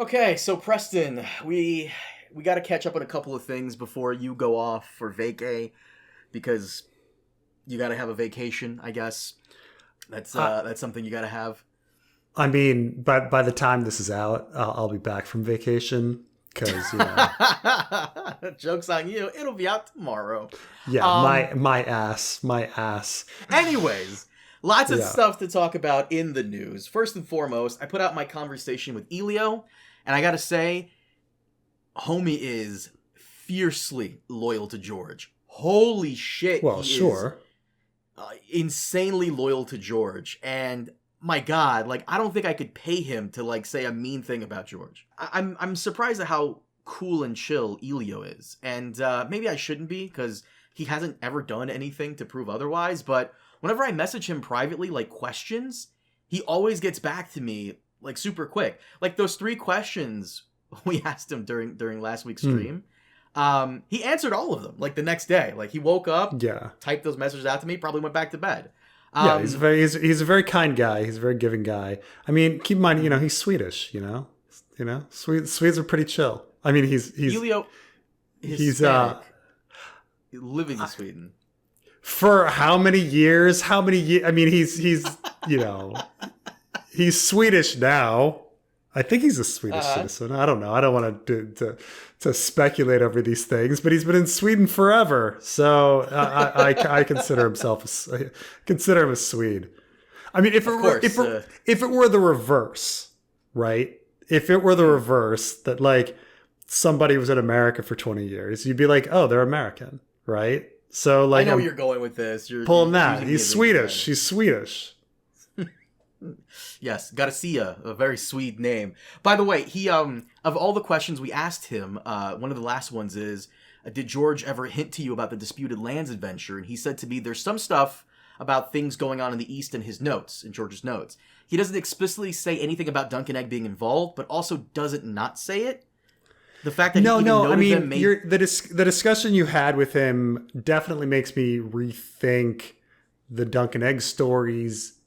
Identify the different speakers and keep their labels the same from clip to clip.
Speaker 1: Okay, so Preston, we got to catch up on a couple of things before you go off for vacay because you got to have a vacation, I guess. That's something you got to have.
Speaker 2: I mean, by the time this is out, I'll be back from vacation because
Speaker 1: Joke's on you. It'll be out tomorrow.
Speaker 2: yeah,
Speaker 1: Um
Speaker 2: my ass.
Speaker 1: Anyways, lots of
Speaker 2: Yeah.
Speaker 1: stuff to talk about in the news. First and foremost, I put out my conversation with Elio, and I got to say homie is fiercely loyal to George. Holy shit,
Speaker 2: Well,
Speaker 1: he is
Speaker 2: sure.
Speaker 1: insanely loyal to George. And my God, like I don't think I could pay him to like say a mean thing about George. I'm surprised at how cool and chill Elio is, and maybe I shouldn't be because he hasn't ever done anything to prove otherwise. But whenever I message him privately, like questions, he always gets back to me like super quick. Like those 3 questions we asked him during last week's stream. He answered all of them like the next day. Like he woke up,
Speaker 2: Yeah.
Speaker 1: typed those messages out to me, probably went back to bed.
Speaker 2: Yeah, he's a very kind guy. He's a very giving guy. I mean, keep in mind, he's Swedish. Swedes are pretty chill. I mean, he's
Speaker 1: Elio,
Speaker 2: he's
Speaker 1: Hispanic, living in Sweden.
Speaker 2: for how many years? How many years? I mean, he's Swedish now. I think he's a Swedish citizen. I don't know. I don't want to speculate over these things, but he's been in Sweden forever. So I consider him a Swede. I mean, if it were the reverse, right? If it were the reverse that like somebody was in America for 20 years, you'd be like, oh, they're American, right? So like,
Speaker 1: I know where you're going with this. You're
Speaker 2: pulling that.
Speaker 1: using me
Speaker 2: He's
Speaker 1: as an
Speaker 2: Swedish.
Speaker 1: example.
Speaker 2: He's Swedish.
Speaker 1: Yes, Garcia, a very sweet name. By the way, he of all the questions we asked him, one of the last ones is, did George ever hint to you about the Disputed Lands adventure? And he said to me, there's some stuff about things going on in the East in his notes, in George's notes. He doesn't explicitly say anything about Dunk and Egg being involved, but also doesn't not say it. The fact that he even noted
Speaker 2: I mean,
Speaker 1: them made...
Speaker 2: the discussion you had with him definitely makes me rethink the Dunk and Egg stories.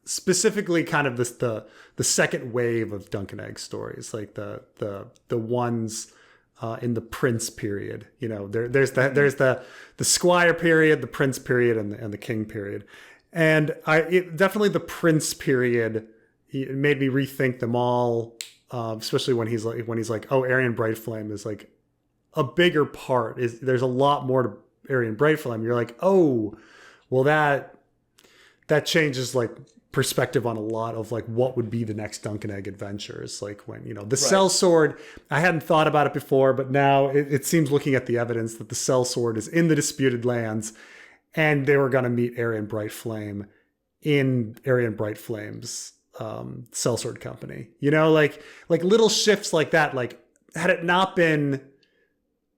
Speaker 2: Specifically kind of the second wave of Dunk and Egg stories, like the ones in the Prince period. There's the Squire period, the Prince period, and the King period. And definitely the Prince period, it made me rethink them all, especially when he's like, oh, Aryan Brightflame is like a bigger part. There's a lot more to Aryan Brightflame. You're like, oh, well that changes like perspective on a lot of like what would be the next Dunk and Egg adventures. Like when, the Cell Sword, I hadn't thought about it before, but now it seems, looking at the evidence, that the Cell Sword is in the Disputed Lands and they were going to meet Aryan Brightflame in Aryan Brightflame's Cell Sword company. Like little shifts like that. Like had it not been,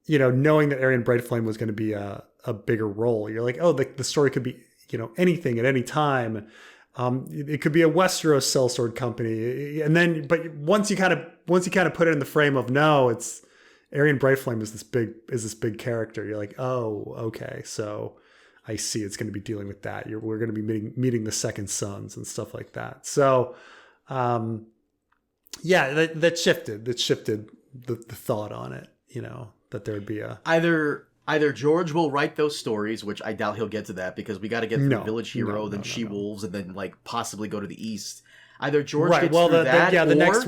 Speaker 2: knowing that Aryan Brightflame was going to be a bigger role, you're like, oh, the story could be, anything at any time. It could be a Westeros sellsword company, and then, but once you kind of put it in the frame of no, it's Aryan Brightflame is this big character. You're like, oh, okay, so I see it's going to be dealing with that. We're going to be meeting the Second Sons and stuff like that. So, yeah, that shifted the thought on it. That there would be a
Speaker 1: Either George will write those stories, which I doubt he'll get to that because we got to get through Village Hero, then She-Wolves, and then like possibly go to the East. Either George gets through that,
Speaker 2: the next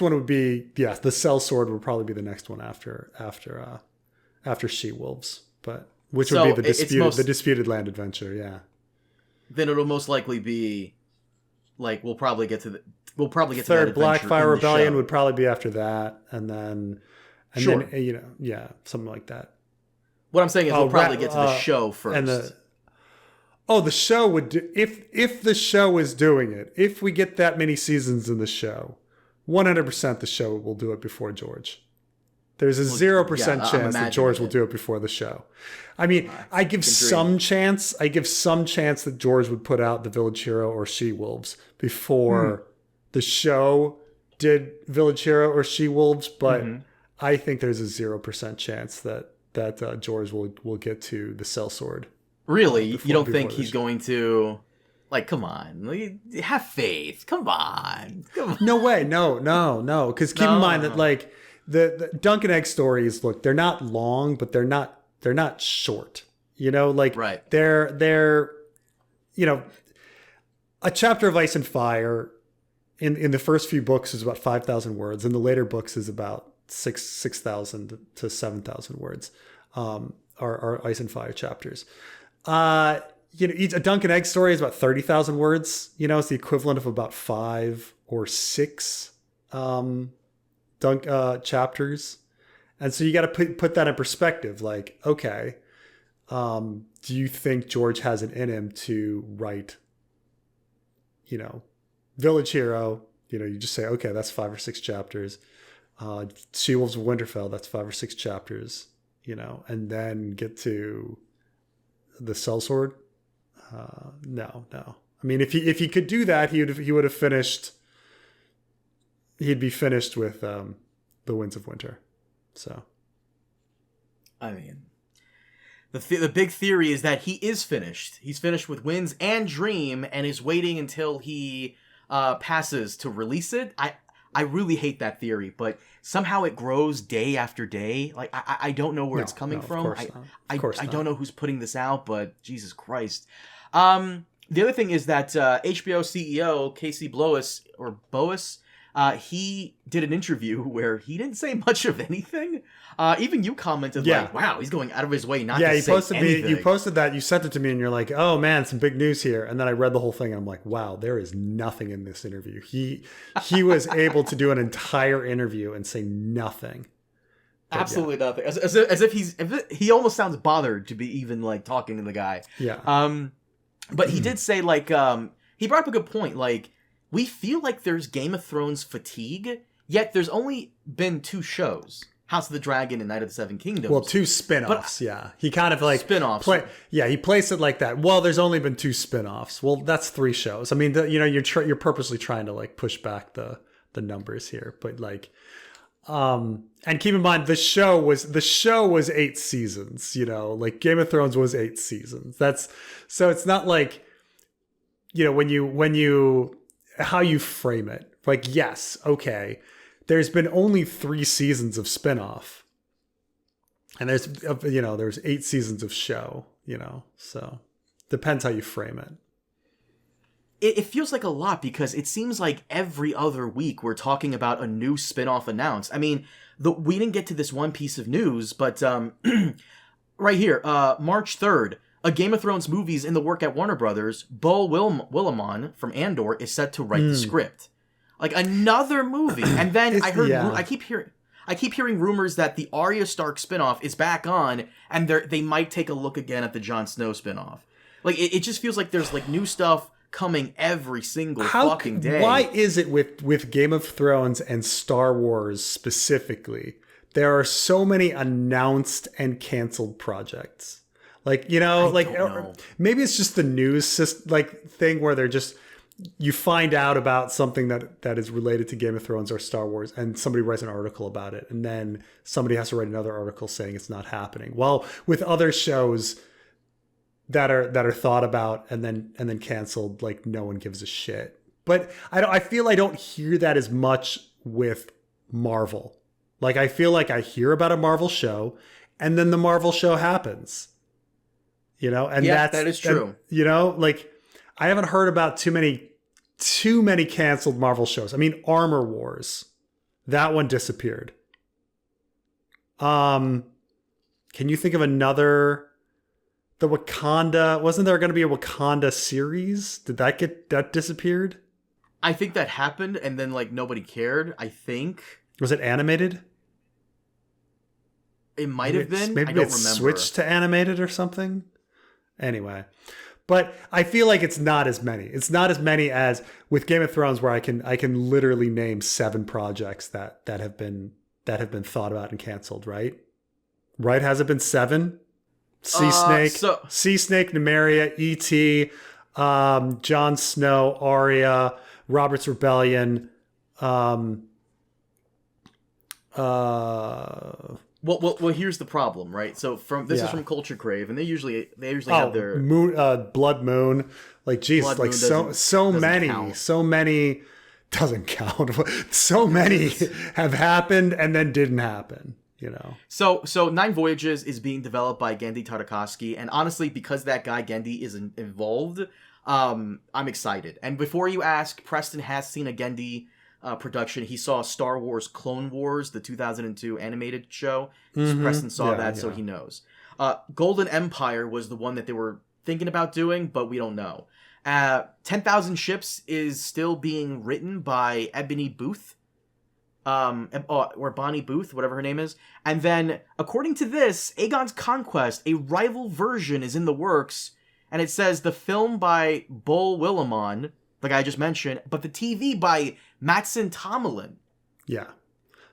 Speaker 2: one would be the Cell Sword would probably be the next one after She-Wolves, but which would be the Disputed Land adventure. Yeah.
Speaker 1: Then it'll most likely be like we'll probably get to
Speaker 2: third
Speaker 1: that adventure
Speaker 2: Blackfire
Speaker 1: in the
Speaker 2: Rebellion
Speaker 1: show.
Speaker 2: would probably be after that, and then something like that.
Speaker 1: What I'm saying is we'll probably get to the show first.
Speaker 2: And the show would do, if the show is doing it. If we get that many seasons in the show, 100% the show will do it before George. There's a 0% chance that George will do it before the show. I mean, I give some chance that George would put out the Village Hero or She-Wolves before the show did Village Hero or She-Wolves, but I think there's a 0% chance that George will get to the Cell Sword.
Speaker 1: Really? You don't think he's going to Like, come on. Like, have faith. Come on.
Speaker 2: No way. No. Because keep in mind that like the Dunk and Egg stories, look, they're not long, but they're not short. You know, like
Speaker 1: right.
Speaker 2: they're you know, a chapter of Ice and Fire in the first few books is about 5,000 words, and the later books is about 6,000 to 7,000 words. Are Ice and Fire chapters. You know, a Dunk and Egg story is about 30,000 words. You know, it's the equivalent of about 5 or 6 Dunk chapters. And so you got to put that in perspective. Like, okay, do you think George has it in him to write, you know, Village Hero? You know, you just say, okay, that's 5 or 6 chapters. She-Wolves of Winterfell, that's 5 or 6 chapters. You know, and then get to the Sellsword. No. I mean, if he could do that, he would have finished. He'd be finished with the Winds of Winter. So,
Speaker 1: I mean, the big theory is that he is finished. He's finished with Winds and Dream, and is waiting until he passes to release it. I really hate that theory, but somehow it grows day after day. Like, I don't know where it's coming from. I don't know who's putting this out, but Jesus Christ. The other thing is that HBO CEO Casey Blois, he did an interview where he didn't say much of anything. Even you commented like, wow, he's going out of his way not to say anything.
Speaker 2: You posted that, you sent it to me, and you're like, oh man, some big news here. And then I read the whole thing, and I'm like, wow, there is nothing in this interview. He was able to do an entire interview and say nothing. But
Speaker 1: absolutely nothing. As if he almost sounds bothered to be even like talking to the guy.
Speaker 2: Yeah.
Speaker 1: But he did say like, he brought up a good point. Like, we feel like there's Game of Thrones fatigue, yet there's only been 2 shows. House of the Dragon and Night of the Seven Kingdoms.
Speaker 2: Well, 2 spin-offs, yeah. He kind of like...
Speaker 1: Spin-offs.
Speaker 2: He placed it like that. Well, there's only been 2 spin-offs. Well, that's 3 shows. I mean, you're purposely trying to like push back the numbers here. But like... and keep in mind, the show was 8 seasons, you know? Like, Game of Thrones was 8 seasons. So it's not like... You know, when you... How you frame it. Like, yes, okay... There's been only 3 seasons of spinoff, and there's 8 seasons of show, you know, so depends how you frame it.
Speaker 1: It feels like a lot because it seems like every other week we're talking about a new spinoff announced. I mean, we didn't get to this one piece of news, but right here, March 3rd, a Game of Thrones movie is in the work at Warner Brothers. Bo Willimon from Andor is set to write the script. Like, another movie. And then I keep hearing rumors that the Arya Stark spinoff is back on, and they might take a look again at the Jon Snow spinoff. Like, it just feels like there's like new stuff coming every single fucking day.
Speaker 2: Why is it with Game of Thrones and Star Wars specifically, there are so many announced and canceled projects? Like, you know, maybe it's just the news thing where they're just... You find out about something that is related to Game of Thrones or Star Wars, and somebody writes an article about it, and then somebody has to write another article saying it's not happening. Well, with other shows that are thought about and then canceled, like, no one gives a shit. But I feel I don't hear that as much with Marvel. Like, I feel like I hear about a Marvel show, and then the Marvel show happens. You know, and
Speaker 1: that is true.
Speaker 2: And, you know, like, I haven't heard about too many canceled Marvel shows. I mean, Armor Wars, that one disappeared. Can you think of another? The Wakanda, wasn't there going to be a Wakanda series? Did that disappeared?
Speaker 1: I think that happened, and then like nobody cared. I think.
Speaker 2: Was it animated?
Speaker 1: It might have been.
Speaker 2: Maybe
Speaker 1: I don't
Speaker 2: it
Speaker 1: remember.
Speaker 2: Switched to animated or something. Anyway. But I feel like it's not as many. It's not as many as with Game of Thrones, where I can literally name 7 projects that have been thought about and canceled. Right? Has it been 7? Sea Snake, Nymeria, E.T., Jon Snow, Arya, Robert's Rebellion,
Speaker 1: Well. Here's the problem, right? So this is from Culture Crave, and they usually have their
Speaker 2: Blood Moon. Like, geez,
Speaker 1: Blood
Speaker 2: like
Speaker 1: Moon
Speaker 2: so many doesn't count. So many have happened and then didn't happen. You know.
Speaker 1: So Nine Voyages is being developed by Genndy Tartakovsky, and honestly, because that guy Genndy is involved, I'm excited. And before you ask, Preston has seen a Genndy production. He saw Star Wars Clone Wars, the 2002 animated show. Preston saw that, so he knows. Golden Empire was the one that they were thinking about doing, but we don't know. 10,000 Ships is still being written by Ebony Booth. Or Bonnie Booth, whatever her name is. And then, according to this, Aegon's Conquest, a rival version, is in the works. And it says the film by Bull Willimon, the guy I just mentioned, but the TV by Mattson Tomlin.
Speaker 2: Yeah.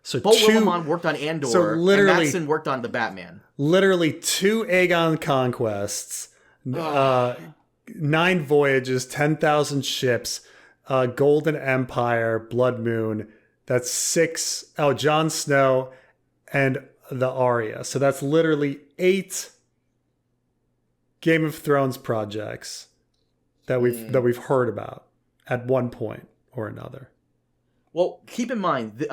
Speaker 2: So
Speaker 1: Bull Willimon worked on Andor, and Mattson worked on The Batman.
Speaker 2: Literally 2 Aegon Conquests, 9 Voyages, 10,000 Ships, Golden Empire, Blood Moon. That's 6. Oh, Jon Snow and the Arya. So that's literally 8 Game of Thrones projects that we've heard about at one point or another.
Speaker 1: Well, keep in mind,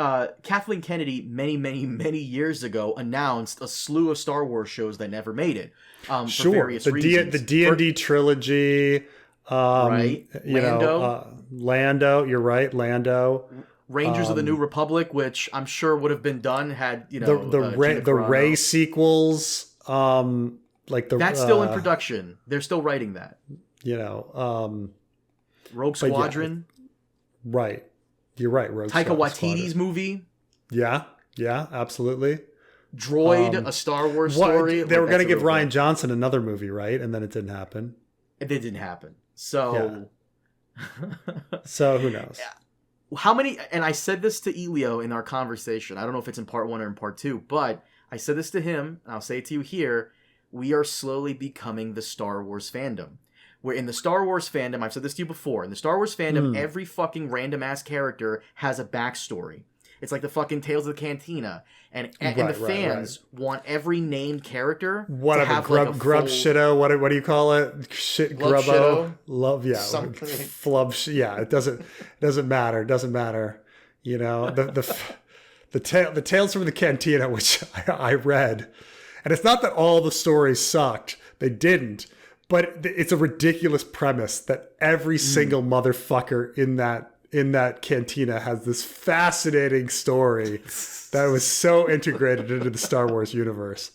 Speaker 1: Kathleen Kennedy many years ago announced a slew of Star Wars shows that never made it. For various reasons.
Speaker 2: The D&D trilogy,
Speaker 1: right?
Speaker 2: Lando. You're right, Lando.
Speaker 1: Rangers of the New Republic, which I'm sure would have been done had
Speaker 2: the Rey sequels.
Speaker 1: That's still in production. They're still writing that. Rogue Squadron.
Speaker 2: Right. You're right.
Speaker 1: Taika Waititi's movie.
Speaker 2: Yeah, absolutely.
Speaker 1: Droid, a Star Wars story.
Speaker 2: They were going to give Rian Johnson another movie, right? And then it didn't happen.
Speaker 1: It didn't happen. So,
Speaker 2: so who knows?
Speaker 1: How many? And I said this to Elio in our conversation. I don't know if it's in part 1 or in part 2, but I said this to him, and I'll say it to you here. We are slowly becoming the Star Wars fandom. Where in the Star Wars fandom, I've said this to you before, in the Star Wars fandom, every fucking random-ass character has a backstory. It's like the fucking Tales of the Cantina. And the fans want every named character to have
Speaker 2: grub shitto, what do you call it? Shit grubbo. Love, yeah.
Speaker 1: Something.
Speaker 2: Flub, yeah, it doesn't matter. It doesn't matter. You know, the Tales from the Cantina, which I read. And it's not that all the stories sucked. They didn't. But it's a ridiculous premise that every single motherfucker in that cantina has this fascinating story that was so integrated into the Star Wars universe.